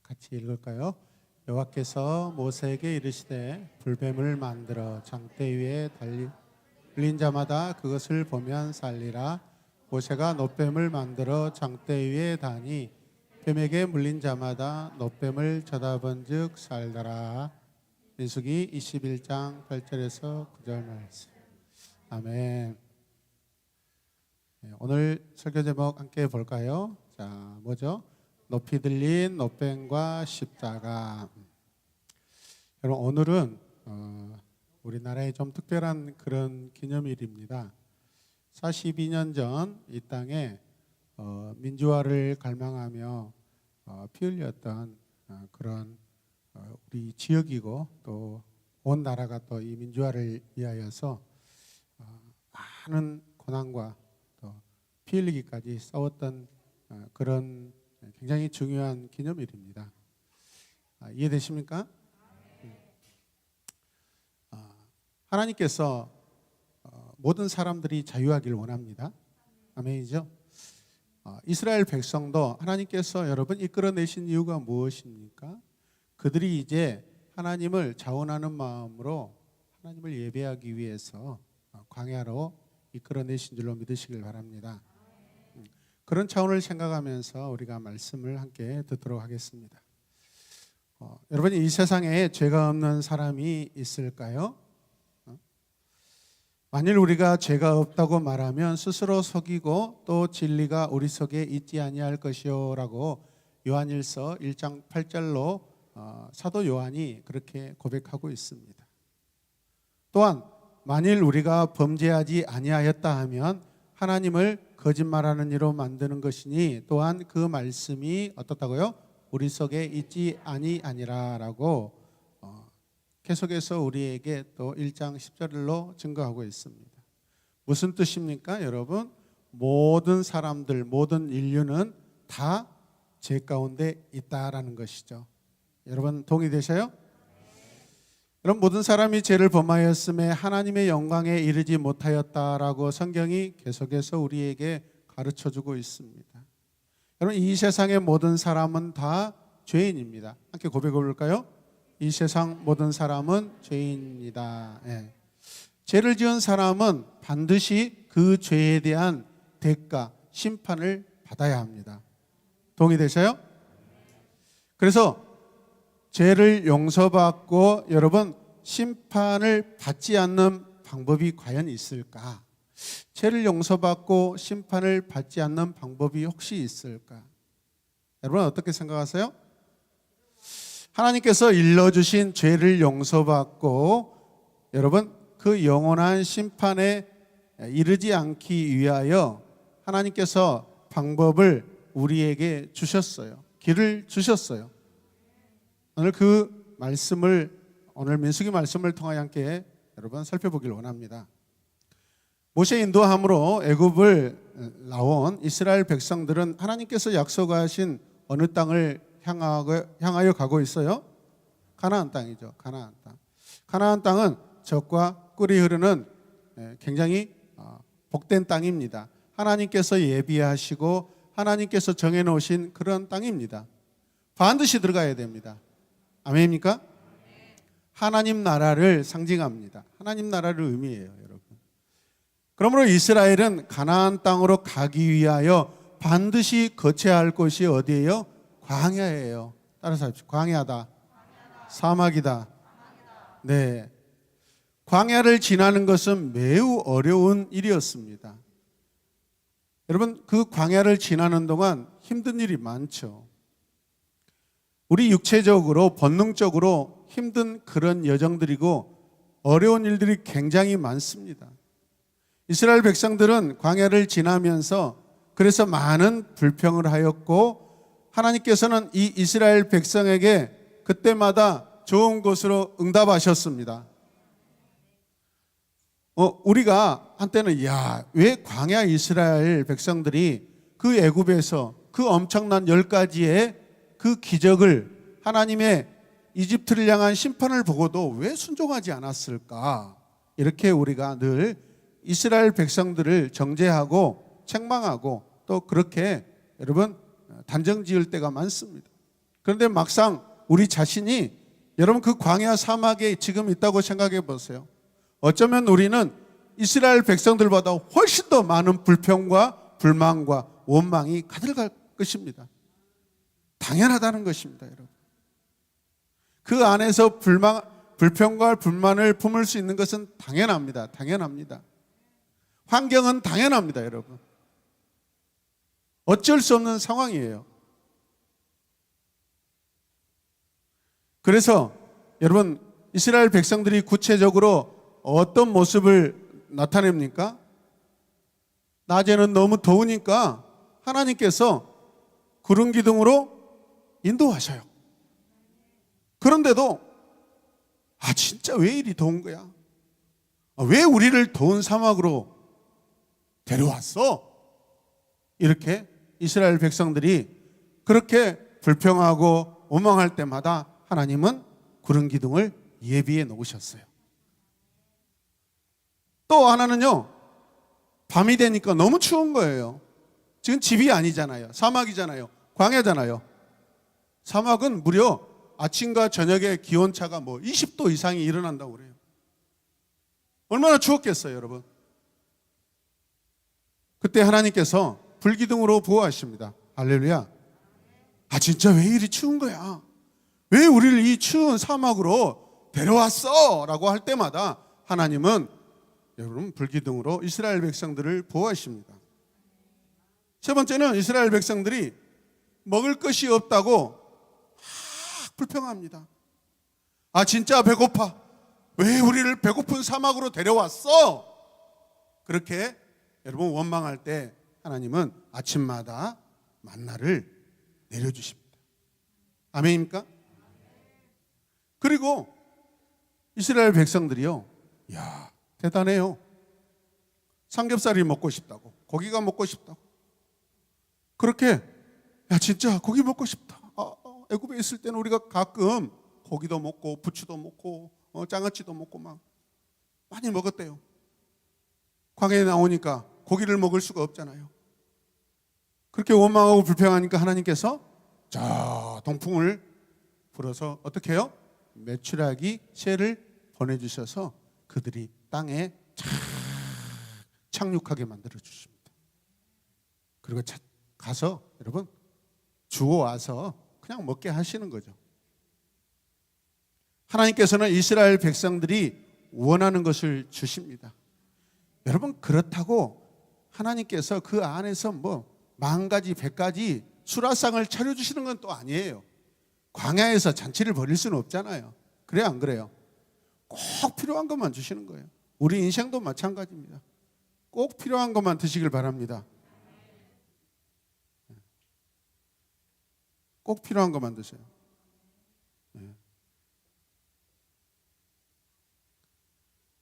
같이 읽을까요? 여호와께서 모세에게 이르시되 불뱀을 만들어 장대 위에 달린 자마다 그것을 보면 살리라. 모세가 놋뱀을 만들어 장대 위에 다니 뱀에게 물린 자마다 놋뱀을 쳐다본즉 살더라. 민수기 21장 8절에서 9절 말씀. 아멘. 오늘 설교 제목 함께 볼까요? 자, 뭐죠? 높이 들린 놋뱀과 십자가. 여러분, 오늘은 우리나라에 좀 특별한 그런 기념일입니다. 42년 전 이 땅에 민주화를 갈망하며 피 흘렸던 그런 우리 지역이고 또 온 나라가 또 이 민주화를 위하여서 많은 고난과 또 피 흘리기까지 싸웠던 그런 굉장히 중요한 기념일입니다. 이해되십니까? 하나님께서 모든 사람들이 자유하기를 원합니다. 아멘이죠? 이스라엘 백성도 하나님께서 여러분 이끌어내신 이유가 무엇입니까? 그들이 이제 하나님을 자원하는 마음으로 하나님을 예배하기 위해서 광야로 이끌어내신 줄로 믿으시길 바랍니다. 그런 차원을 생각하면서 우리가 말씀을 함께 듣도록 하겠습니다. 여러분, 이 세상에 죄가 없는 사람이 있을까요? 만일 우리가 죄가 없다고 말하면 스스로 속이고 또 진리가 우리 속에 있지 아니할 것이요 라고 요한일서 1장 8절로 사도 요한이 그렇게 고백하고 있습니다. 또한 만일 우리가 범죄하지 아니하였다 하면 하나님을 거짓말하는 이로 만드는 것이니 또한 그 말씀이 어떻다고요? 우리 속에 있지 아니하니라라고 계속해서 우리에게 또 1장 10절로 증거하고 있습니다. 무슨 뜻입니까, 여러분? 모든 사람들, 모든 인류는 다 죄 가운데 있다라는 것이죠. 여러분 동의되셔요? 여러분, 모든 사람이 죄를 범하였음에 하나님의 영광에 이르지 못하였다라고 성경이 계속해서 우리에게 가르쳐주고 있습니다. 여러분, 이 세상의 모든 사람은 다 죄인입니다. 함께 고백해 볼까요? 이 세상 모든 사람은 죄인입니다. 죄를 지은 사람은 반드시 그 죄에 대한 대가, 심판을 받아야 합니다. 동의되셔요? 그래서 죄를 용서받고 여러분 심판을 받지 않는 방법이 과연 있을까? 죄를 용서받고 심판을 받지 않는 방법이 혹시 있을까? 여러분 어떻게 생각하세요? 하나님께서 일러주신 죄를 용서받고 여러분 그 영원한 심판에 이르지 않기 위하여 하나님께서 방법을 우리에게 주셨어요. 길을 주셨어요. 오늘 그 말씀을 오늘 민수기 말씀을 통하여 함께 여러분 살펴보길 원합니다. 모세 인도함으로 애굽을 나온 이스라엘 백성들은 하나님께서 약속하신 어느 땅을 향하여 가고 있어요? 가나안 땅이죠. 가나안 땅. 가나안 땅은 젖과 꿀이 흐르는 굉장히 복된 땅입니다. 하나님께서 예비하시고 하나님께서 정해놓으신 그런 땅입니다. 반드시 들어가야 됩니다. 아멘입니까? 하나님 나라를 상징합니다. 하나님 나라를 의미해요, 여러분. 그러므로 이스라엘은 가나안 땅으로 가기 위하여 반드시 거쳐야 할 곳이 어디예요? 광야예요. 따라서 합시다. 광야다. 사막이다. 네. 광야를 지나는 것은 매우 어려운 일이었습니다. 여러분, 그 광야를 지나는 동안 힘든 일이 많죠. 우리 육체적으로 본능적으로 힘든 그런 여정들이고 어려운 일들이 굉장히 많습니다. 이스라엘 백성들은 광야를 지나면서 그래서 많은 불평을 하였고 하나님께서는 이 이스라엘 백성에게 그때마다 좋은 것으로 응답하셨습니다. 우리가 한때는 왜 광야 이스라엘 백성들이 그 애굽에서 그 엄청난 10가지의 그 기적을 하나님의 이집트를 향한 심판을 보고도 왜 순종하지 않았을까? 이렇게 우리가 늘 이스라엘 백성들을 정죄하고 책망하고 또 그렇게 여러분 단정 지을 때가 많습니다. 그런데 막상 우리 자신이 여러분 그 광야 사막에 지금 있다고 생각해 보세요. 어쩌면 우리는 이스라엘 백성들보다 훨씬 더 많은 불평과 불만과 원망이 가득할 것입니다. 당연하다는 것입니다, 여러분. 그 안에서 불평과 불만을 품을 수 있는 것은 당연합니다. 당연합니다. 환경은 당연합니다, 여러분. 어쩔 수 없는 상황이에요. 그래서 여러분, 이스라엘 백성들이 구체적으로 어떤 모습을 나타냅니까? 낮에는 너무 더우니까 하나님께서 구름 기둥으로 인도하셔요. 그런데도 진짜 왜 이리 더운 거야? 왜 우리를 더운 사막으로 데려왔어? 이렇게 이스라엘 백성들이 그렇게 불평하고 원망할 때마다 하나님은 구름 기둥을 예비해 놓으셨어요. 또 하나는요, 밤이 되니까 너무 추운 거예요. 지금 집이 아니잖아요. 사막이잖아요. 광야잖아요. 사막은 무려 아침과 저녁에 기온차가 20도 이상이 일어난다고 그래요. 얼마나 추웠겠어요, 여러분. 그때 하나님께서 불기둥으로 보호하십니다. 할렐루야. 진짜 왜 이리 추운 거야? 왜 우리를 이 추운 사막으로 데려왔어? 라고 할 때마다 하나님은 여러분 불기둥으로 이스라엘 백성들을 보호하십니다. 세 번째는 이스라엘 백성들이 먹을 것이 없다고 불평합니다. 진짜 배고파. 왜 우리를 배고픈 사막으로 데려왔어? 그렇게 여러분 원망할 때 하나님은 아침마다 만나를 내려주십니다. 아멘입니까? 그리고 이스라엘 백성들이요, 대단해요. 삼겹살이 먹고 싶다고, 고기가 먹고 싶다고. 그렇게 진짜 고기 먹고 싶다. 애굽에 있을 때는 우리가 가끔 고기도 먹고 부추도 먹고 장아찌도 먹고 막 많이 먹었대요. 광야에 나오니까 고기를 먹을 수가 없잖아요. 그렇게 원망하고 불평하니까 하나님께서 동풍을 불어서 어떻게 해요? 메추라기 새를 보내주셔서 그들이 땅에 착륙하게 만들어 주십니다. 그리고 가서 여러분 주워와서 그냥 먹게 하시는 거죠. 하나님께서는 이스라엘 백성들이 원하는 것을 주십니다. 여러분, 그렇다고 하나님께서 그 안에서 10,000가지 100가지 수라상을 차려주시는 건 또 아니에요. 광야에서 잔치를 벌일 수는 없잖아요. 그래요, 안 그래요? 꼭 필요한 것만 주시는 거예요. 우리 인생도 마찬가지입니다. 꼭 필요한 것만 드시길 바랍니다. 꼭 필요한 것만 드세요.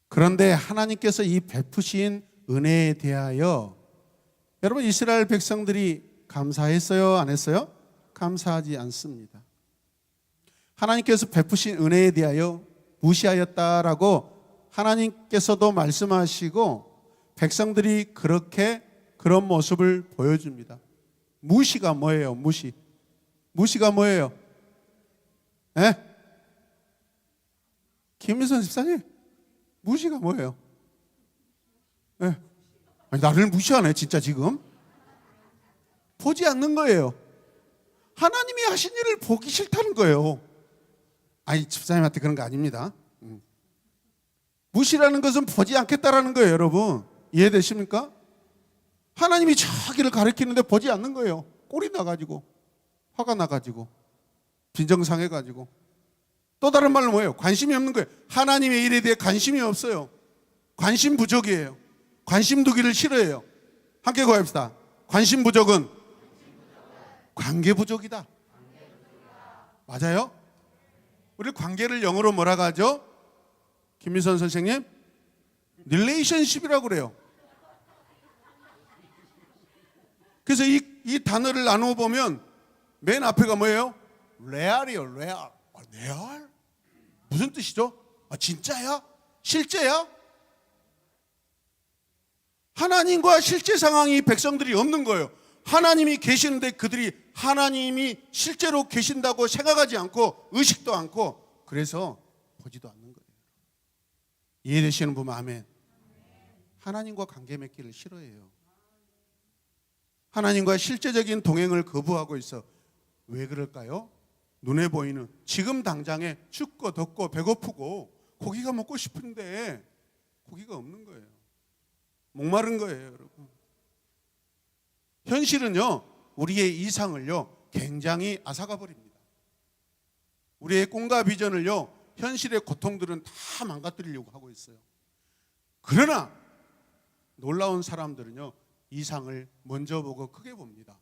그런데 하나님께서 이 베푸신 은혜에 대하여 여러분 이스라엘 백성들이 감사했어요? 안 했어요? 감사하지 않습니다. 하나님께서 베푸신 은혜에 대하여 무시하였다라고 하나님께서도 말씀하시고 백성들이 그런 모습을 보여줍니다. 무시가 뭐예요? 무시가 뭐예요? 김미선 집사님, 무시가 뭐예요? 나를 무시하네 진짜 지금. 보지 않는 거예요. 하나님이 하신 일을 보기 싫다는 거예요. 집사님한테 그런 거 아닙니다. 무시라는 것은 보지 않겠다라는 거예요, 여러분. 이해되십니까? 하나님이 저기를 가리키는데 보지 않는 거예요. 꼴이 나가지고, 화가 나가지고, 빈정상해가지고. 또 다른 말로 뭐예요? 관심이 없는 거예요. 하나님의 일에 대해 관심이 없어요. 관심 부족이에요. 관심 두기를 싫어해요. 함께 고합시다. 관심 부족은 관계 부족이다. 맞아요? 우리 관계를 영어로 뭐라고 하죠? 김미선 선생님, 릴레이션십이라고 그래요. 그래서 이 단어를 나누어 보면 맨 앞에가 뭐예요? 레알이요, 레알. 레알? 무슨 뜻이죠? 진짜야? 실제야? 하나님과 실제 상황이 백성들이 없는 거예요. 하나님이 계시는데 그들이 하나님이 실제로 계신다고 생각하지 않고 의식도 않고 그래서 보지도 않는 거예요. 이해되시는 분은 아멘. 하나님과 관계 맺기를 싫어해요. 하나님과 실제적인 동행을 거부하고 있어. 왜 그럴까요? 눈에 보이는 지금 당장에 춥고 덥고 배고프고 고기가 먹고 싶은데 고기가 없는 거예요. 목마른 거예요, 여러분. 현실은요, 우리의 이상을요 굉장히 앗아가 버립니다. 우리의 꿈과 비전을요 현실의 고통들은 다 망가뜨리려고 하고 있어요. 그러나 놀라운 사람들은요 이상을 먼저 보고 크게 봅니다.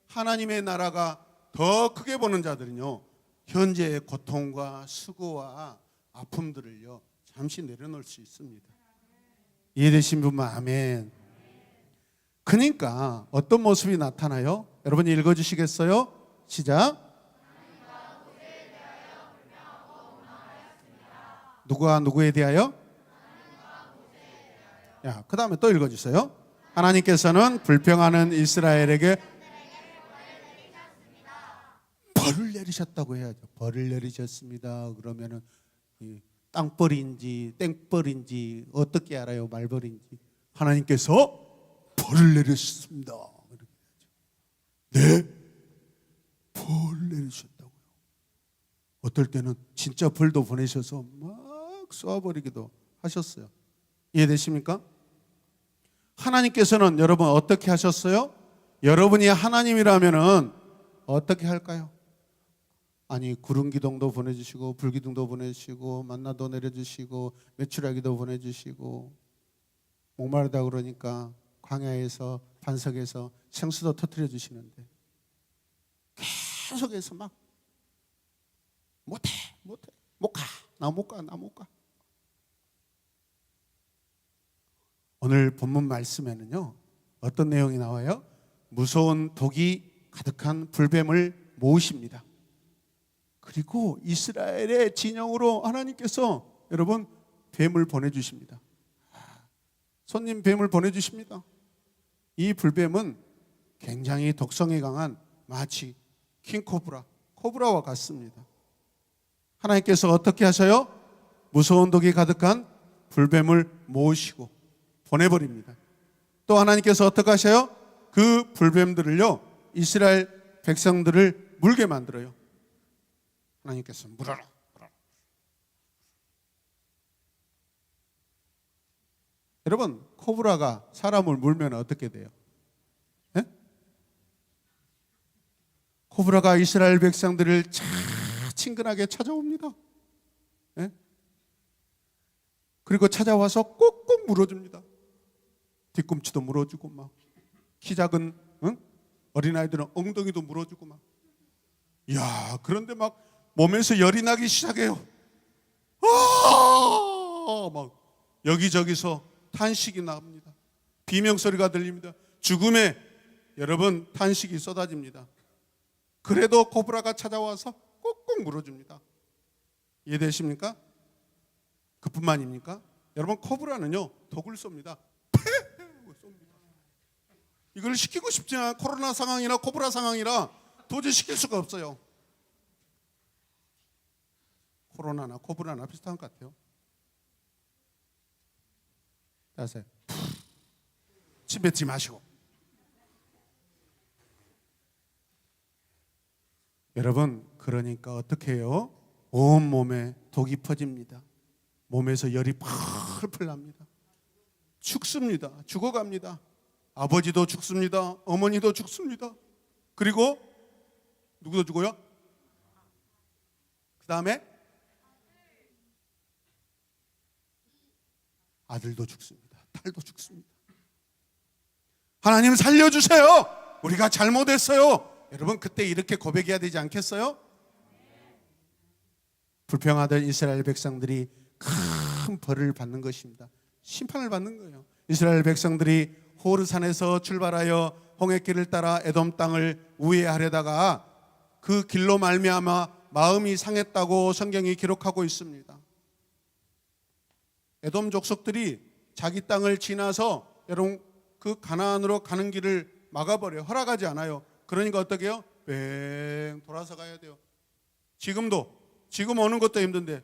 하나님의 나라가 더 크게 보는 자들은요 현재의 고통과 수고와 아픔들을요 잠시 내려놓을 수 있습니다. 이해되신 분만 아멘. 그러니까 어떤 모습이 나타나요? 여러분이 읽어주시겠어요? 시작. 누구와 누구에 대하여? 야, 그 다음에 또 읽어주세요. 하나님께서는 불평하는 이스라엘에게 벌을 내리셨다고 해야죠. 벌을 내리셨습니다. 그러면은 땅벌인지 땡벌인지 어떻게 알아요? 말벌인지. 하나님께서 벌을 내리셨습니다. 네? 벌 내리셨다고요. 어떨 때는 진짜 벌도 보내셔서 막 쏘아버리기도 하셨어요. 이해되십니까? 하나님께서는 여러분 어떻게 하셨어요? 여러분이 하나님이라면은 어떻게 할까요? 아니 구름기둥도 보내주시고 불기둥도 보내주시고 만나도 내려주시고 메추라기도 보내주시고 목마르다 그러니까 광야에서 반석에서 생수도 터뜨려 주시는데 계속해서 막 못해 못 가 나 못 가. 오늘 본문 말씀에는요 어떤 내용이 나와요? 무서운 독이 가득한 불뱀을 모으십니다. 그리고 이스라엘의 진영으로 하나님께서 여러분 뱀을 보내주십니다. 손님 뱀을 보내주십니다. 이 불뱀은 굉장히 독성이 강한 마치 킹코브라, 코브라와 같습니다. 하나님께서 어떻게 하셔요? 무서운 독이 가득한 불뱀을 모으시고 보내버립니다. 또 하나님께서 어떻게 하셔요? 그 불뱀들을요 이스라엘 백성들을 물게 만들어요. 하나님께서 물어라. 여러분 코브라가 사람을 물면 어떻게 돼요? 네? 코브라가 이스라엘 백성들을 친근하게 찾아옵니다. 네? 그리고 찾아와서 꼭꼭 물어줍니다. 뒤꿈치도 물어주고 막 키 작은 어린아이들은 엉덩이도 물어주고 막. 이야, 그런데 막 몸에서 열이 나기 시작해요. 막 여기저기서 탄식이 납니다. 비명소리가 들립니다. 죽음의 여러분 탄식이 쏟아집니다. 그래도 코브라가 찾아와서 꼭꼭 물어줍니다. 이해되십니까? 그뿐만입니까? 여러분 코브라는요 독을 쏩니다. 이걸 시키고 싶지만 코로나 상황이나 코브라 상황이라 도저히 시킬 수가 없어요. 코로나나 코브라나 비슷한 것 같아요. 자세 침 뱉지 마시고. 여러분 그러니까 어떻게 해요? 온 몸에 독이 퍼집니다. 몸에서 열이 펄펄 납니다. 죽습니다. 죽어갑니다. 아버지도 죽습니다. 어머니도 죽습니다. 그리고 누구도 죽어요? 그 다음에 아들도 죽습니다. 딸도 죽습니다. 하나님 살려주세요. 우리가 잘못했어요. 여러분 그때 이렇게 고백해야 되지 않겠어요? 불평하던 이스라엘 백성들이 큰 벌을 받는 것입니다. 심판을 받는 거예요. 이스라엘 백성들이 호르산에서 출발하여 홍해길을 따라 에돔 땅을 우회하려다가 그 길로 말미암아 마음이 상했다고 성경이 기록하고 있습니다. 에돔 족속들이 자기 땅을 지나서 여러분 그 가나안으로 가는 길을 막아버려요. 허락하지 않아요. 그러니까 어떻게 해요? 뺑 돌아서 가야 돼요. 지금 오는 것도 힘든데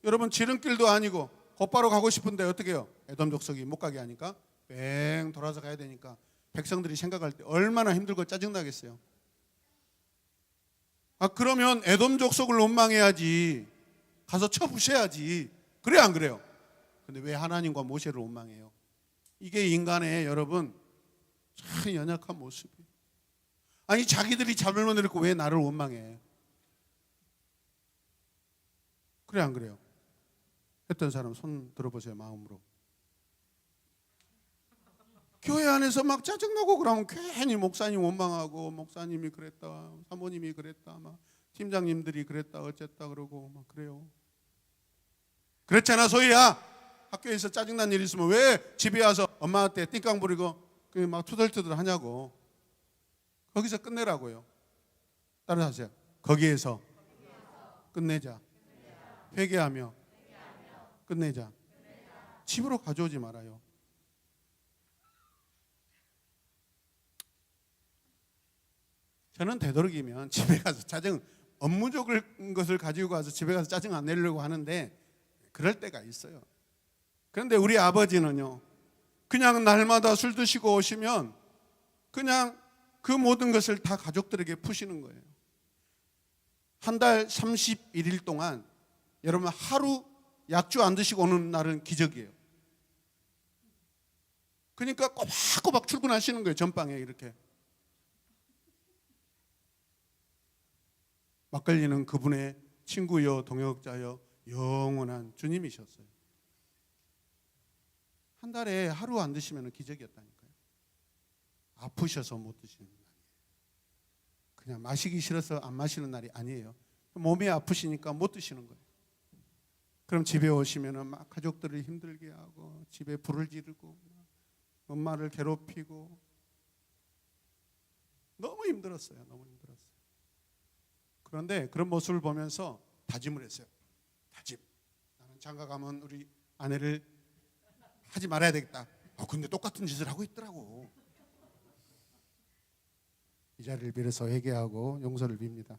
여러분 지름길도 아니고 곧바로 가고 싶은데 어떻게 해요? 에돔 족속이 못 가게 하니까 뺑 돌아서 가야 되니까 백성들이 생각할 때 얼마나 힘들고 짜증나겠어요. 그러면 에돔 족속을 원망해야지, 가서 쳐부셔야지. 그래 안 그래요? 근데 왜 하나님과 모세를 원망해요? 이게 인간의 여러분 참 연약한 모습이에요. 아니 자기들이 잘못 내렸고 왜 나를 원망해? 그래 안 그래요? 했던 사람 손 들어보세요. 마음으로. 교회 안에서 막 짜증나고 그러면 괜히 목사님 원망하고, 목사님이 그랬다, 사모님이 그랬다, 막 팀장님들이 그랬다 어쨌다 그러고 막 그래요. 그렇잖아. 소희야, 학교에서 짜증난 일 있으면 왜 집에 와서 엄마한테 띵깡 부리고 막 투덜투덜 하냐고. 거기서 끝내라고요. 따라하세요. 거기에서 끝내자. 회개하며 끝내자. 집으로 가져오지 말아요. 저는 되도록이면 집에 가서 짜증, 업무적인 것을 가지고 가서 집에 가서 짜증 안 내려고 하는데 그럴 때가 있어요. 그런데 우리 아버지는요, 그냥 날마다 술 드시고 오시면 그냥 그 모든 것을 다 가족들에게 푸시는 거예요. 한 달 31일 동안 여러분 하루 약주 안 드시고 오는 날은 기적이에요. 그러니까 꼬박꼬박 출근하시는 거예요. 전방에 이렇게. 막걸리는 그분의 친구요 동역자요 영원한 주님이셨어요. 한 달에 하루 안 드시면 기적이었다니까요. 아프셔서 못 드시는 날이에요. 그냥 마시기 싫어서 안 마시는 날이 아니에요. 몸이 아프시니까 못 드시는 거예요. 그럼 집에 오시면 막 가족들을 힘들게 하고 집에 불을 지르고 엄마를 괴롭히고 너무 힘들었어요. 너무 힘들었어요. 그런데 그런 모습을 보면서 다짐을 했어요. 다짐. 나는 장가 가면 우리 아내를 하지 말아야 되겠다. 근데 똑같은 짓을 하고 있더라고. 이 자리를 빌어서 회개하고 용서를 빕니다.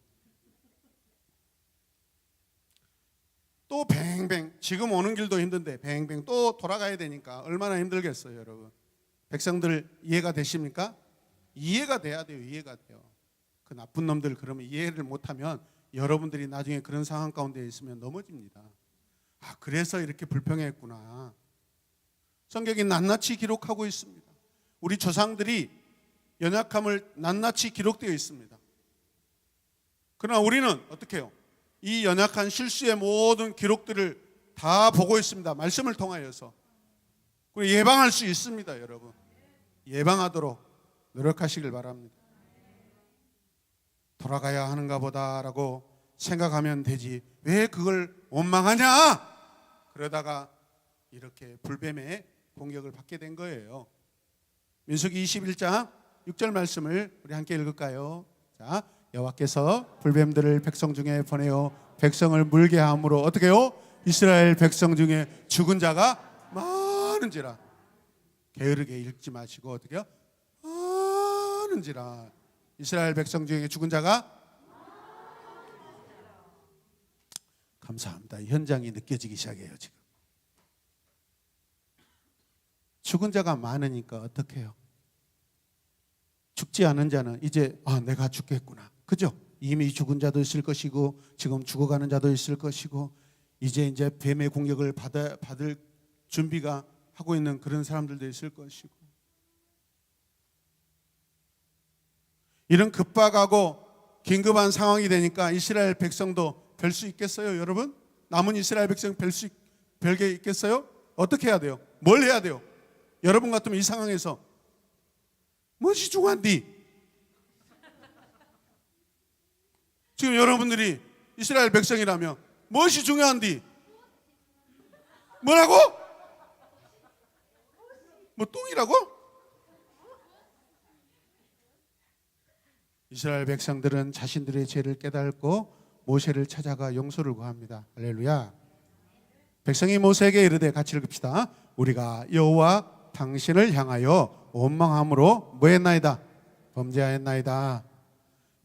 또 뱅뱅, 지금 오는 길도 힘든데 뱅뱅 또 돌아가야 되니까 얼마나 힘들겠어요, 여러분. 백성들 이해가 되십니까? 이해가 돼야 돼요. 이해가 돼요. 그 나쁜 놈들 그러면 이해를 못하면 여러분들이 나중에 그런 상황 가운데 있으면 넘어집니다. 그래서 이렇게 불평했구나. 성경이 낱낱이 기록하고 있습니다. 우리 조상들이 연약함을 낱낱이 기록되어 있습니다. 그러나 우리는 어떻게 해요? 이 연약한 실수의 모든 기록들을 다 보고 있습니다. 말씀을 통하여서. 그리고 예방할 수 있습니다, 여러분. 예방하도록 노력하시길 바랍니다. 돌아가야 하는가 보다라고 생각하면 되지 왜 그걸 원망하냐? 그러다가 이렇게 불뱀의 공격을 받게 된 거예요. 민수기 21장 6절 말씀을 우리 함께 읽을까요? 자, 여호와께서 불뱀들을 백성 중에 보내어 백성을 물게 함으로 어떻게 해요? 이스라엘 백성 중에 죽은 자가 많은지라. 게으르게 읽지 마시고 어떻게 해요? 많은지라. 이스라엘 백성 중에 죽은 자가 감사합니다. 현장이 느껴지기 시작해요. 지금 죽은 자가 많으니까 어떻게 해요? 죽지 않은 자는 이제 내가 죽겠구나. 그죠? 이미 죽은 자도 있을 것이고 지금 죽어가는 자도 있을 것이고 이제 뱀의 공격을 받을 준비가 하고 있는 그런 사람들도 있을 것이고 이런 급박하고 긴급한 상황이 되니까 이스라엘 백성도 별 수 있겠어요, 여러분? 남은 이스라엘 백성 별게 있겠어요? 어떻게 해야 돼요? 뭘 해야 돼요? 여러분 같으면 이 상황에서 무엇이 중요한디? 지금 여러분들이 이스라엘 백성이라면 무엇이 중요한디? 뭐라고? 뭐 똥이라고? 이스라엘 백성들은 자신들의 죄를 깨닫고 모세를 찾아가 용서를 구합니다. 할렐루야. 백성이 모세에게 이르되 같이 읽읍시다. 우리가 여호와 당신을 향하여 원망함으로 뭐 했나이다? 범죄하였나이다.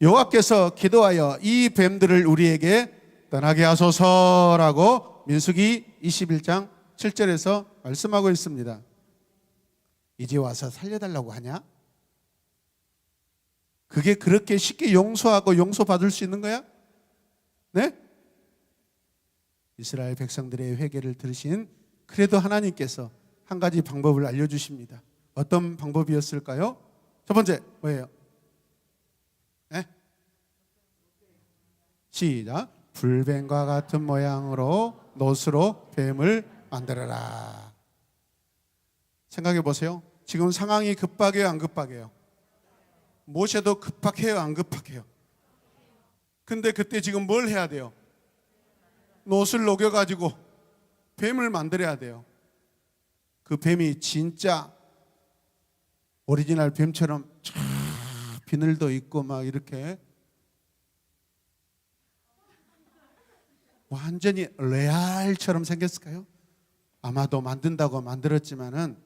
여호와께서 기도하여 이 뱀들을 우리에게 떠나게 하소서라고 민수기 21장 7절에서 말씀하고 있습니다. 이제 와서 살려달라고 하냐? 그게 그렇게 쉽게 용서하고 용서받을 수 있는 거야? 네? 이스라엘 백성들의 회개를 들으신 그래도 하나님께서 한 가지 방법을 알려주십니다. 어떤 방법이었을까요? 첫 번째 뭐예요? 네? 시작. 불뱀과 같은 모양으로 놋으로 뱀을 만들어라. 생각해 보세요. 지금 상황이 급박해요, 안 급박해요? 모세도 급박해요, 안 급박해요? 근데 그때 지금 뭘 해야 돼요? 놋을 녹여가지고 뱀을 만들어야 돼요. 그 뱀이 진짜 오리지널 뱀처럼 쫙 비늘도 있고 막 이렇게 완전히 레알처럼 생겼을까요? 아마도 만든다고 만들었지만은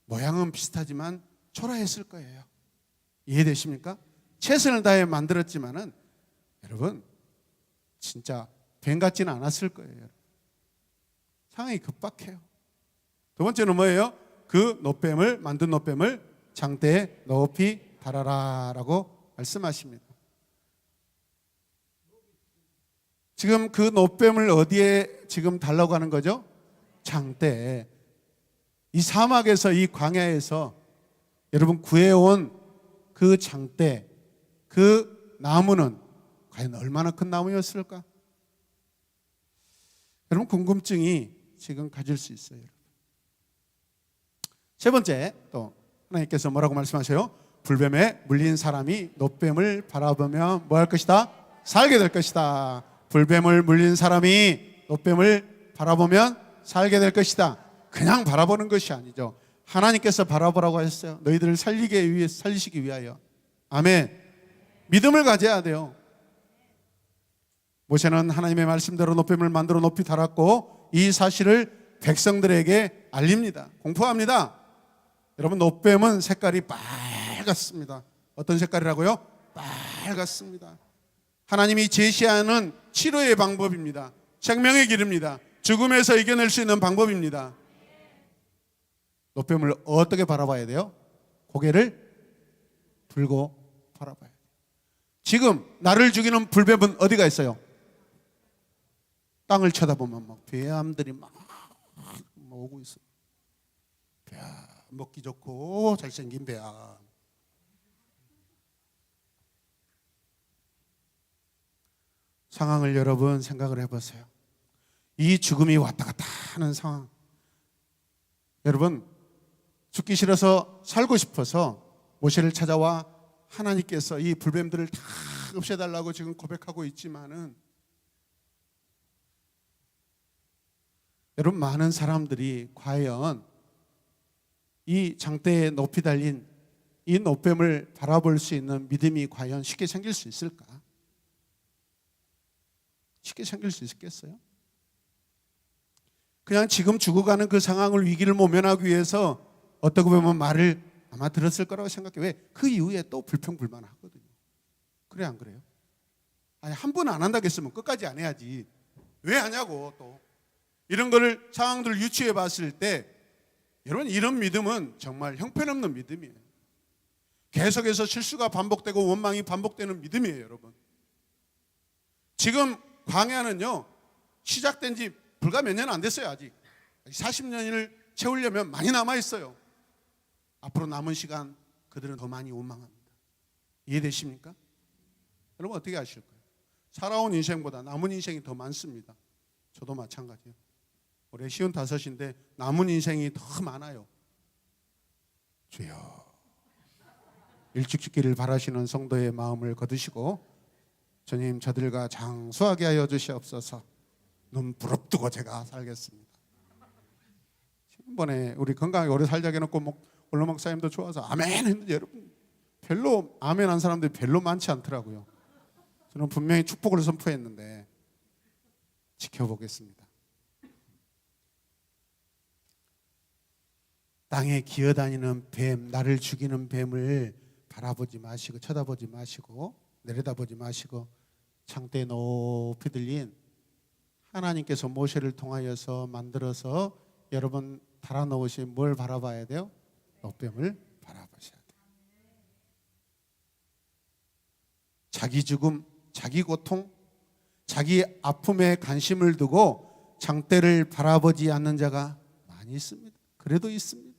모양은 비슷하지만 초라했을 거예요. 이해되십니까? 최선을 다해 만들었지만은 여러분 진짜 뱀 같지는 않았을 거예요. 상황이 급박해요. 두 번째는 뭐예요? 그 놋뱀을 만든 놋뱀을 장대에 높이 달아라라고 말씀하십니다. 지금 그 놋뱀을 어디에 지금 달라고 하는 거죠? 장대에. 이 사막에서 이 광야에서 여러분 구해온 그 장대, 그 나무는 과연 얼마나 큰 나무였을까? 여러분 궁금증이 지금 가질 수 있어요. 세 번째 또 하나님께서 뭐라고 말씀하세요? 불뱀에 물린 사람이 놋뱀을 바라보면 뭐 할 것이다? 살게 될 것이다. 불뱀을 물린 사람이 놋뱀을 바라보면 살게 될 것이다. 그냥 바라보는 것이 아니죠. 하나님께서 바라보라고 하셨어요. 너희들을 살리시기 위하여. 아멘. 믿음을 가져야 돼요. 모세는 하나님의 말씀대로 놋뱀을 만들어 높이 달았고 이 사실을 백성들에게 알립니다. 공포합니다. 여러분 놋뱀은 색깔이 빨갛습니다. 어떤 색깔이라고요? 빨갛습니다. 하나님이 제시하는 치료의 방법입니다. 생명의 길입니다. 죽음에서 이겨낼 수 있는 방법입니다. 놋뱀을 어떻게 바라봐야 돼요? 고개를 들고 바라봐야 돼요. 지금 나를 죽이는 불뱀은 어디가 있어요? 땅을 쳐다보면 막 배암들이 막 오고 있어요. 배암, 먹기 좋고 잘생긴 배암. 상황을 여러분 생각을 해보세요. 이 죽음이 왔다 갔다 하는 상황. 여러분 죽기 싫어서 살고 싶어서 모세를 찾아와 하나님께서 이 불뱀들을 다 없애달라고 지금 고백하고 있지만은 여러분 많은 사람들이 과연 이 장대에 높이 달린 이 놋뱀을 바라볼 수 있는 믿음이 과연 쉽게 생길 수 있을까? 쉽게 생길 수 있겠어요? 그냥 지금 죽어가는 그 상황을 위기를 모면하기 위해서 어떻게 보면 말을 아마 들었을 거라고 생각해. 왜? 그 이후에 또 불평불만하거든요. 그래 안 그래요? 아니 한 번 안 한다고 했으면 끝까지 안 해야지. 왜 하냐고 또. 이런 거를 상황들을 유추해 봤을 때 여러분 이런 믿음은 정말 형편없는 믿음이에요. 계속해서 실수가 반복되고 원망이 반복되는 믿음이에요, 여러분. 지금 광야는요 시작된 지 불과 몇 년 안 됐어요. 아직 40년을 채우려면 많이 남아 있어요. 앞으로 남은 시간 그들은 더 많이 원망합니다. 이해되십니까? 여러분 어떻게 아실까요? 살아온 인생보다 남은 인생이 더 많습니다. 저도 마찬가지예요. 올해 55인데 남은 인생이 더 많아요. 주여 일찍 죽기를 바라시는 성도의 마음을 거두시고 주님 저들과 장수하게 하여 주시옵소서. 눈 부릅뜨고 제가 살겠습니다. 지난번에 우리 건강하게 오래 살자고 해놓고 원로 목사님도 좋아서 아멘 했는데 여러분 별로 아멘 한 사람들이 별로 많지 않더라고요. 저는 분명히 축복을 선포했는데 지켜보겠습니다. 땅에 기어다니는 뱀, 나를 죽이는 뱀을 바라보지 마시고 쳐다보지 마시고 내려다보지 마시고 창대 높이 들린 하나님께서 모세를 통하여서 만들어서 여러분 달아놓으신 뭘 바라봐야 돼요? 노뱀을 바라보셔야 돼요. 자기 죽음, 자기 고통, 자기 아픔에 관심을 두고 장대를 바라보지 않는 자가 많이 있습니다. 그래도 있습니다.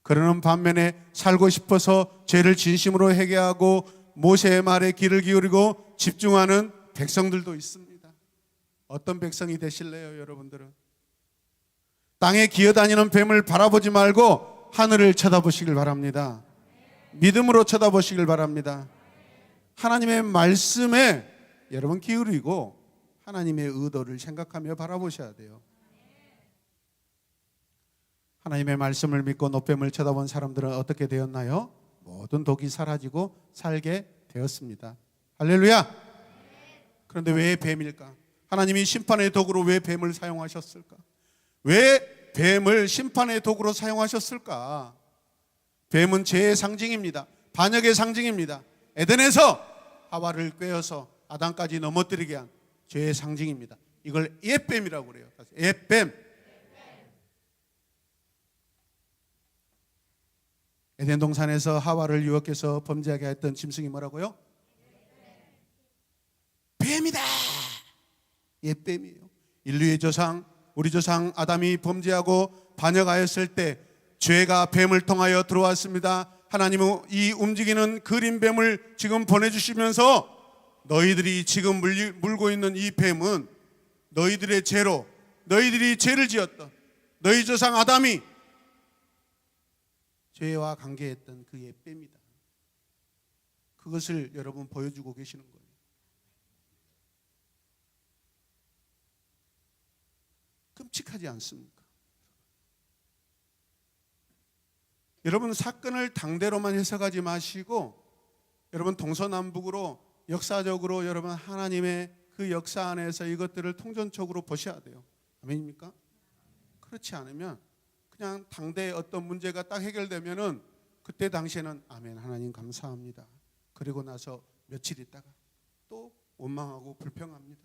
그러는 반면에 살고 싶어서 죄를 진심으로 회개하고 모세의 말에 귀를 기울이고 집중하는 백성들도 있습니다. 어떤 백성이 되실래요, 여러분들은? 땅에 기어다니는 뱀을 바라보지 말고 하늘을 쳐다보시길 바랍니다. 믿음으로 쳐다보시길 바랍니다. 하나님의 말씀에 여러분 기울이고 하나님의 의도를 생각하며 바라보셔야 돼요. 하나님의 말씀을 믿고 노뱀을 쳐다본 사람들은 어떻게 되었나요? 모든 독이 사라지고 살게 되었습니다. 할렐루야! 그런데 왜 뱀일까? 하나님이 심판의 도구로 왜 뱀을 사용하셨을까? 왜 뱀을 심판의 도구로 사용하셨을까? 뱀은 죄의 상징입니다. 반역의 상징입니다. 에덴에서 하와를 꿰어서 아담까지 넘어뜨리게 한 죄의 상징입니다. 이걸 옛뱀이라고 그래요. 옛뱀. 에덴 동산에서 하와를 유혹해서 범죄하게 했던 짐승이 뭐라고요? 뱀이다. 옛뱀이에요. 인류의 조상, 우리 조상 아담이 범죄하고 반역하였을 때 죄가 뱀을 통하여 들어왔습니다. 하나님은 이 움직이는 그린 뱀을 지금 보내주시면서 너희들이 지금 물고 있는 이 뱀은 너희들의 죄로, 너희들이 죄를 지었던 너희 조상 아담이 죄와 관계했던 그 옛뱀이다. 그것을 여러분 보여주고 계시는 거예요. 끔찍하지 않습니까? 여러분 사건을 당대로만 해석하지 마시고 여러분 동서남북으로 역사적으로 여러분 하나님의 그 역사 안에서 이것들을 통전적으로 보셔야 돼요. 아멘입니까? 그렇지 않으면 그냥 당대의 어떤 문제가 딱 해결되면은 그때 당시에는 아멘 하나님 감사합니다. 그리고 나서 며칠 있다가 또 원망하고 불평합니다.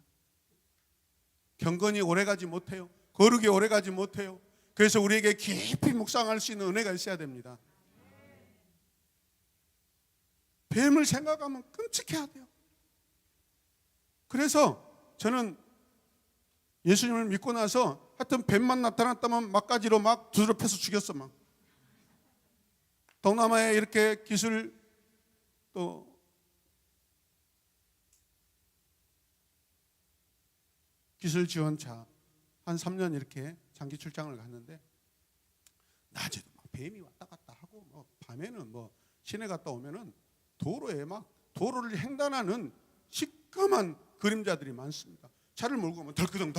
경건이 오래가지 못해요. 거룩이 오래가지 못해요. 그래서 우리에게 깊이 묵상할 수 있는 은혜가 있어야 됩니다. 뱀을 생각하면 끔찍해야 돼요. 그래서 저는 예수님을 믿고 나서 하여튼 뱀만 나타났다면 막가지로 막 두드려 패서 죽였어. 막 동남아에 이렇게 기술 또 기술 지원차 한 3년 이렇게 장기 출장을 갔는데 낮에도 막 뱀이 왔다 갔다 하고 뭐 밤에는 뭐 시내 갔다 오면은 도로에 막 도로를 횡단하는 시꺼먼 그림자들이 많습니다. 차를 몰고 가면 덜끄덩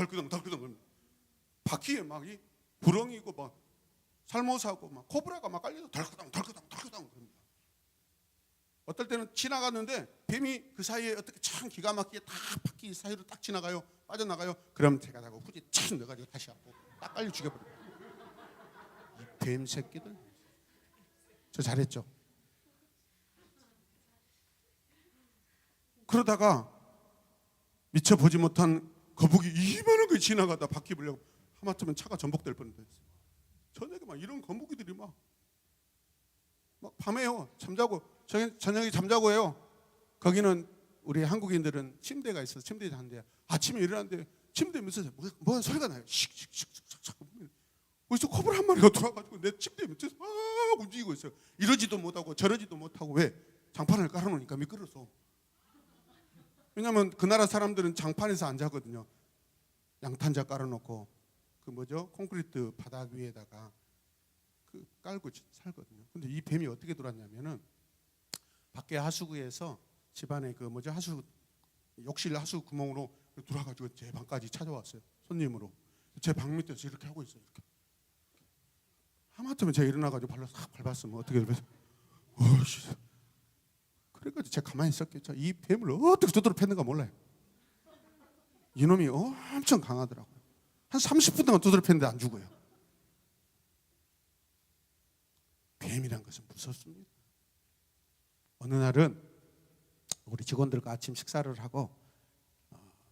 바퀴에 막 이 구렁이고 막 살모사고 막 코브라가 막 깔려서 덜끄덩 그럽니다. 어떨 때는 지나갔는데 뱀이 그 사이에 어떻게 참 기가 막히게 딱 바퀴 사이로 딱 지나가요. 빠져나가요. 그럼 제가 다고 굳이 착 넣어가지고 다시 하고 딱 깔려 죽여버려요. 이 뱀 새끼들. 저 잘했죠. 그러다가 미처 보지 못한 거북이 이만한 거 지나가다 바퀴 불려고 하마터면 차가 전복될 뻔했어요. 저녁에 막 이런 거북이들이 막 밤에요 잠자고 저녁에 잠자고 해요. 거기는 우리 한국인들은 침대가 있어서 침대에 잔대요. 아침에 일어났는데 침대에 밑에서 뭐 소리가 나요. 씩씩씩씩. 어디서 코브라 한 마리가 돌아가지고 내 침대 밑에서 막 움직이고 있어요. 이러지도 못하고 저러지도 못하고. 왜? 장판을 깔아놓으니까 미끄러서. 왜냐하면 그 나라 사람들은 장판에서 안 자거든요. 양탄자 깔아놓고 그 뭐죠? 콘크리트 바닥 위에다가 그 깔고 살거든요. 근데 이 뱀이 어떻게 들어왔냐면은 밖에 하수구에서 집안에 그 뭐죠? 욕실 하수 구멍으로 들어와가지고 제 방까지 찾아왔어요. 손님으로. 제 방 밑에서 이렇게 하고 있어요. 이렇게. 하마터면 제가 일어나가지고 발로 싹 밟았으면 어떻게 될까요? 그래가지고 제가 가만히 있었겠죠. 이 뱀을 어떻게 두드려 팼는가 몰라요. 이놈이 엄청 강하더라고요. 한 30분 동안 두드려 팼는데 안 죽어요. 뱀이란 것은 무섭습니다. 어느 날은 우리 직원들과 아침 식사를 하고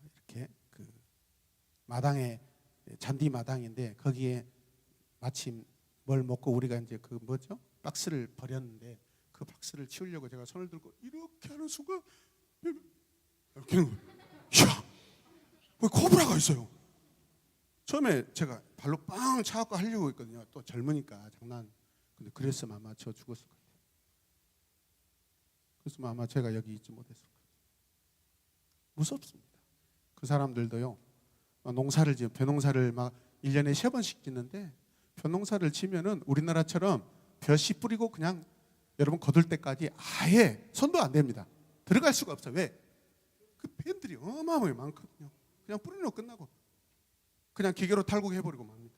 이렇게 그 마당에, 잔디 마당인데 거기에 마침 뭘 먹고 우리가 이제 그 뭐죠? 박스를 버렸는데 그 박스를 치우려고 제가 손을 들고 이렇게 하는 순간 이렇게 하는 거예요. 이야, 왜 코브라가 있어요? 처음에 제가 발로 빵 차갖고 하려고 했거든요. 또 젊으니까 장난. 근데 그랬으면 아마 저 죽었을 거예요. 그랬으면 아마 제가 여기 있지 못했을 거예요. 무섭습니다. 그 사람들도요, 농사를 지어 벼농사를 막 1년에 3번씩 짓는데 벼농사를 지면은 우리나라처럼 벼씨 뿌리고 그냥 여러분 거둘 때까지 아예 손도 안 댑니다. 들어갈 수가 없어요. 왜? 그 뱀들이 어마어마하게 많거든요. 그냥 뿌리놓고 끝나고 그냥 기계로 탈곡해버리고 맙니다.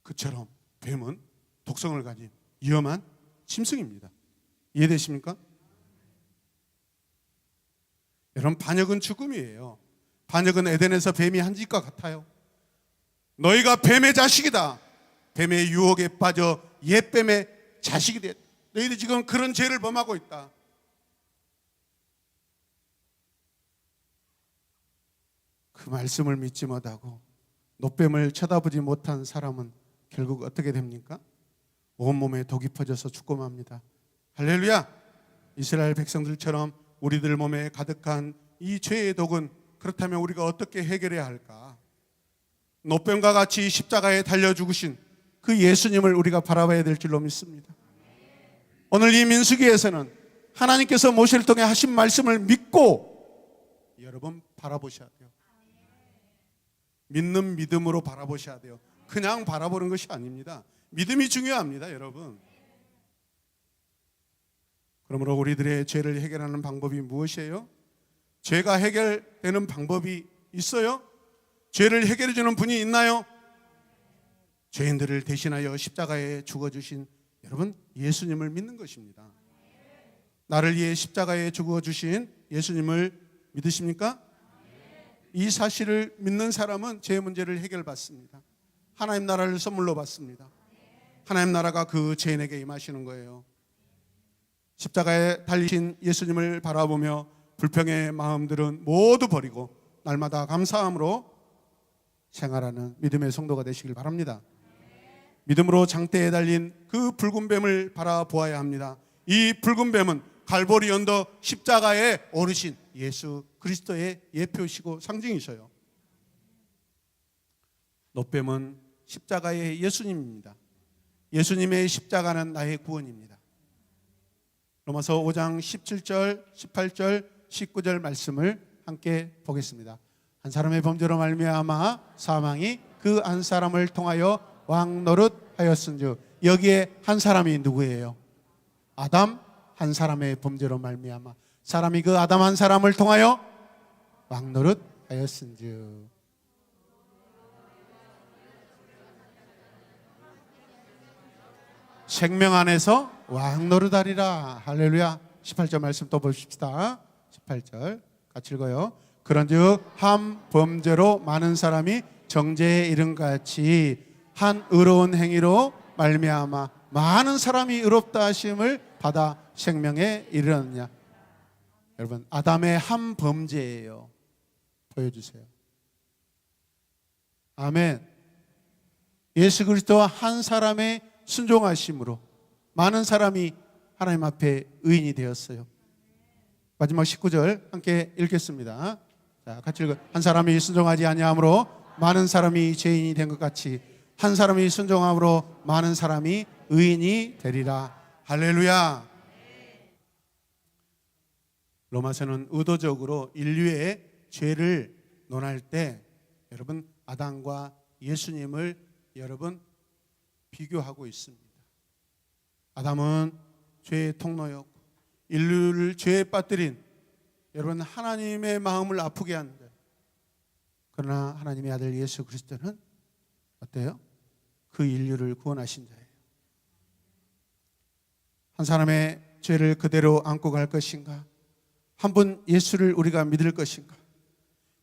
그처럼 뱀은 독성을 가진 위험한 짐승입니다. 이해되십니까? 여러분, 반역은 죽음이에요. 반역은 에덴에서 뱀이 한 짓과 같아요. 너희가 뱀의 자식이다. 뱀의 유혹에 빠져 옛뱀의 자식이 됐다. 너희들 지금 그런 죄를 범하고 있다. 그 말씀을 믿지 못하고 노뱀을 쳐다보지 못한 사람은 결국 어떻게 됩니까? 온몸에 독이 퍼져서 죽고 맙니다. 할렐루야! 이스라엘 백성들처럼 우리들 몸에 가득한 이 죄의 독은 그렇다면 우리가 어떻게 해결해야 할까? 노뱀과 같이 십자가에 달려 죽으신 그 예수님을 우리가 바라봐야 될 줄로 믿습니다. 오늘 이 민수기에서는 하나님께서 모세를 통해 하신 말씀을 믿고 여러분 바라보셔야 돼요. 믿는 믿음으로 바라보셔야 돼요. 그냥 바라보는 것이 아닙니다. 믿음이 중요합니다, 여러분. 그러므로 우리들의 죄를 해결하는 방법이 무엇이에요? 죄가 해결되는 방법이 있어요? 죄를 해결해 주는 분이 있나요? 죄인들을 대신하여 십자가에 죽어주신 여러분 예수님을 믿는 것입니다. 나를 위해 십자가에 죽어주신 예수님을 믿으십니까? 이 사실을 믿는 사람은 죄 문제를 해결받습니다. 하나님 나라를 선물로 받습니다. 하나님 나라가 그 죄인에게 임하시는 거예요. 십자가에 달리신 예수님을 바라보며 불평의 마음들은 모두 버리고 날마다 감사함으로 생활하는 믿음의 성도가 되시길 바랍니다. 믿음으로 장대에 달린 그 붉은 뱀을 바라보아야 합니다. 이 붉은 뱀은 갈보리 언덕 십자가에 오르신 예수 그리스도의 예표시고 상징이셔요. 노뱀은 십자가의 예수님입니다. 예수님의 십자가는 나의 구원입니다. 로마서 5장 17절, 18절, 19절 말씀을 함께 보겠습니다. 한 사람의 범죄로 말미암아 사망이 그 한 사람을 통하여 왕노릇하였은즉, 여기에 한 사람이 누구예요? 아담 한 사람의 범죄로 말미암아 사람이 그 아담 한 사람을 통하여 왕노릇하였은즉. 생명 안에서 왕노릇하리라. 할렐루야. 18절 말씀 또 보십시다. 18절 같이 읽어요. 그런즉 한 범죄로 많은 사람이 정죄에 이른 같이 한 의로운 행위로 말미암아 많은 사람이 의롭다 하심을 받아 생명에 이르렀느냐. 여러분, 아담의 한 범죄예요. 보여주세요. 아멘. 예수 그리스도와 한 사람의 순종하심으로 많은 사람이 하나님 앞에 의인이 되었어요. 마지막 19절 함께 읽겠습니다. 자, 같이 읽어. 한 사람이 순종하지 아니함으로 많은 사람이 죄인이 된 것 같이 한 사람이 순종함으로 많은 사람이 의인이 되리라. 할렐루야. 로마서는 의도적으로 인류의 죄를 논할 때 여러분 아담과 예수님을 여러분 비교하고 있습니다. 아담은 죄의 통로였고 인류를 죄에 빠뜨린 여러분 하나님의 마음을 아프게 한 자. 그러나 하나님의 아들 예수 그리스도는 어때요? 그 인류를 구원하신 자예요. 한 사람의 죄를 그대로 안고 갈 것인가? 한 분 예수를 우리가 믿을 것인가?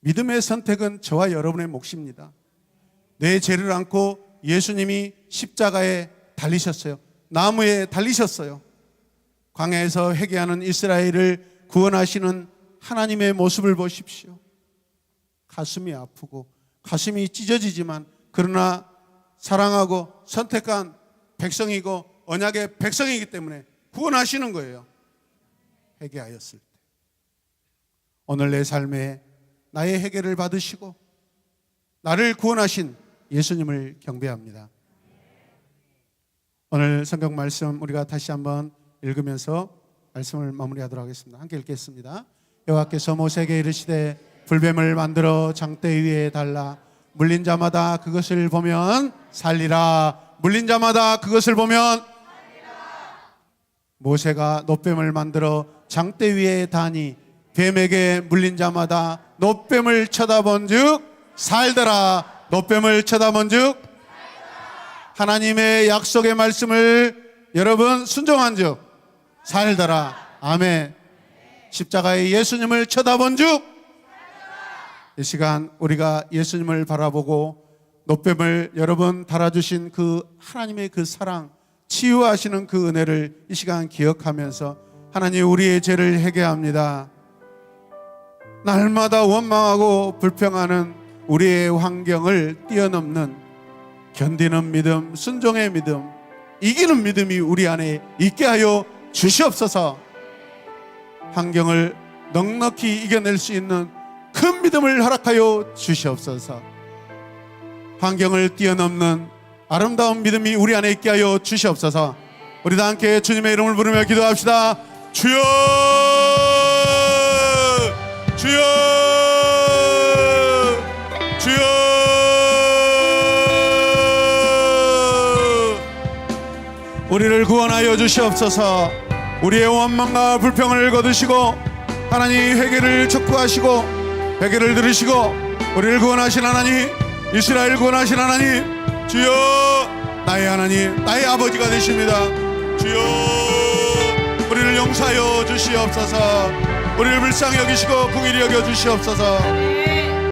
믿음의 선택은 저와 여러분의 몫입니다. 내 죄를 안고 예수님이 십자가에 달리셨어요. 나무에 달리셨어요. 광야에서 회개하는 이스라엘을 구원하시는 하나님의 모습을 보십시오. 가슴이 아프고 가슴이 찢어지지만 그러나 사랑하고 선택한 백성이고 언약의 백성이기 때문에 구원하시는 거예요. 회개하였을 때. 오늘 내 삶에 나의 회개를 받으시고 나를 구원하신 예수님을 경배합니다. 오늘 성경 말씀 우리가 다시 한번 읽으면서 말씀을 마무리하도록 하겠습니다. 함께 읽겠습니다. 여호와께서 모세에게 이르시되 불뱀을 만들어 장대 위에 달라 물린 자마다 그것을 보면 살리라. 물린 자마다 그것을 보면 모세가 놋뱀을 만들어 장대 위에 다니 뱀에게 물린 자마다 놋뱀을 쳐다본 즉 살더라. 놋뱀을 쳐다본 즉 하나님의 약속의 말씀을 여러분 순종한 즉 살더라. 아멘. 십자가의 예수님을 쳐다본 즉 이 시간 우리가 예수님을 바라보고 놋뱀을 여러분 달아주신 그 하나님의 그 사랑, 치유하시는 그 은혜를 이 시간 기억하면서 하나님 우리의 죄를 회개합니다. 날마다 원망하고 불평하는 우리의 환경을 뛰어넘는 견디는 믿음, 순종의 믿음, 이기는 믿음이 우리 안에 있게 하여 주시옵소서. 환경을 넉넉히 이겨낼 수 있는 큰 믿음을 허락하여 주시옵소서. 환경을 뛰어넘는 아름다운 믿음이 우리 안에 있게 하여 주시옵소서. 우리 다 함께 주님의 이름을 부르며 기도합시다. 주여, 주여, 주여. 우리를 구원하여 주시옵소서. 우리의 원망과 불평을 거두시고 하나님 회개를 촉구하시고 회개를 들으시고 우리를 구원하신 하나님, 이스라엘 구원하신 하나님, 주여 나의 하나님, 나의 아버지가 되십니다. 주여 우리를 용서하여 주시옵소서. 우리를 불쌍히 여기시고 긍휼히 여겨 주시옵소서.